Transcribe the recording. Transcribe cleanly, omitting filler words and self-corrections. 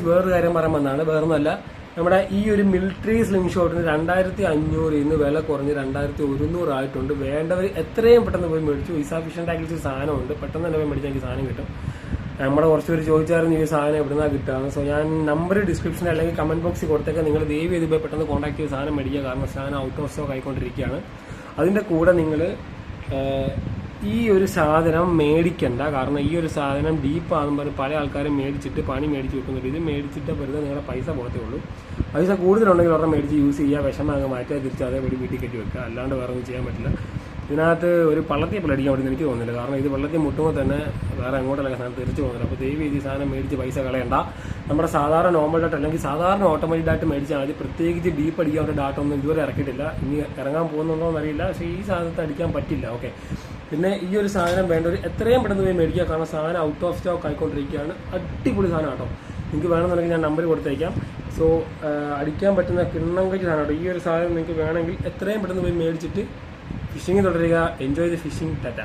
വേറൊരു കാര്യം പറയാൻ വന്നതാണ്. വേറൊന്നുമല്ല, നമ്മുടെ ഈ ഒരു മിലിറ്ററി സ്ലിം ഷോട്ടിന് 2500 ഇന്ന് വില കുറഞ്ഞ് 2100 ആയിട്ടുണ്ട്. വേണ്ടവർ എത്രയും പെട്ടെന്ന് പോയി മേടിച്ചു. ഇസാഫിഷ്യൻ്റ് ആയിട്ടുള്ള സാധനമുണ്ട്, പെട്ടെന്ന് തന്നെ പോയി മേടിച്ചാൽ എനിക്ക് സാധനം കിട്ടും. നമ്മുടെ കുറച്ച് പേര് ചോദിച്ചായിരുന്നു ഈ സാധനം എവിടുന്നാണ് കിട്ടുകയാണ്. സോ ഞാൻ നമ്പർ ഡിസ്ക്രിപ്ഷനിൽ അല്ലെങ്കിൽ കമന്റ് ബോക്സിൽ കൊടുത്തേക്ക്. നിങ്ങൾ ദയവ് ചെയ്ത് പോയി പെട്ടെന്ന് കോൺടാക്ട് ചെയ്ത് സാധനം മേടിക്കുക. കാരണം സാധനം ഔട്ട് ഓഫ് സ്റ്റോക്ക് ആയിക്കൊണ്ടിരിക്കുകയാണ്. അതിൻ്റെ കൂടെ നിങ്ങൾ ഈ ഒരു സാധനം മേടിക്കണ്ട. കാരണം ഈ ഒരു സാധനം ഡീപ്പാണെന്ന് പറഞ്ഞ് പല ആൾക്കാരും മേടിച്ചിട്ട് പണി മേടിച്ച് വെക്കുന്നുണ്ട്. ഇത് മേടിച്ചിട്ട് വെറുതെ നിങ്ങളുടെ പൈസ പോകത്തേ ഉള്ളൂ. പൈസ കൂടുതലുണ്ടെങ്കിൽ ഒരെണ്ണം മേടിച്ച് യൂസ് ചെയ്യുക, വിഷമം അങ്ങ് മാറ്റുക, തിരിച്ച് അതേപടി വീട്ടിൽ കെട്ടി വെക്കുക. അല്ലാണ്ട് വേറെ ഒന്നും ചെയ്യാൻ പറ്റില്ല. ഇതിനകത്ത് ഒരു പള്ളത്തിൽ അടിക്കാൻ പറ്റുന്ന എനിക്ക് തോന്നുന്നില്ല. കാരണം ഇത് വെള്ളത്തിൽ മുട്ടുമ്പോൾ തന്നെ വേറെ എങ്ങോട്ടല്ല സാധനം തിരിച്ചു പോകുന്നില്ല. അപ്പോൾ ദയവ് ചെയ്ത് ഈ സാധനം മേടിച്ച് പൈസ കളയണ്ട. നമ്മുടെ സാധാരണ നോർമൽ ഡാറ്റ അല്ലെങ്കിൽ സാധാരണ ഓട്ടോമാറ്റിക് ഡാറ്റ മേടിച്ചാൽ മതി. പ്രത്യേകിച്ച് ഡീപ്പ് അടിക്കാൻ വേണ്ട ഡാറ്റ ഒന്നും ഇതുവരെ ഇറക്കിയിട്ടില്ല. ഇനി ഇറങ്ങാൻ പോകുന്നുണ്ടോ എന്നറിയില്ല. പക്ഷേ ഈ സാധനത്തെ അടിക്കാൻ പറ്റില്ല. ഓക്കെ, പിന്നെ ഈ ഒരു സാധനം വേണ്ടവർ എത്രയും പെട്ടെന്ന് പോയി മേടിക്കുക. കാരണം സാധനം ഔട്ട് ഓഫ് സ്റ്റോക്ക് ആയിക്കൊണ്ടിരിക്കുകയാണ്. അടിപൊളി സാധനം കേട്ടോ. നിങ്ങൾക്ക് വേണമെന്നുണ്ടെങ്കിൽ ഞാൻ നമ്പർ കൊടുത്തേക്കാം. സോ അടിക്കാൻ പറ്റുന്ന കിണ്ണം കഴിച്ച സാധനം കേട്ടോ. ഈ ഒരു സാധനം നിങ്ങൾക്ക് വേണമെങ്കിൽ എത്രയും പെട്ടെന്ന് പോയി മേടിച്ചിട്ട് ഫിഷിംഗ് തുടരുക. Enjoy the fishing. ടാറ്റ.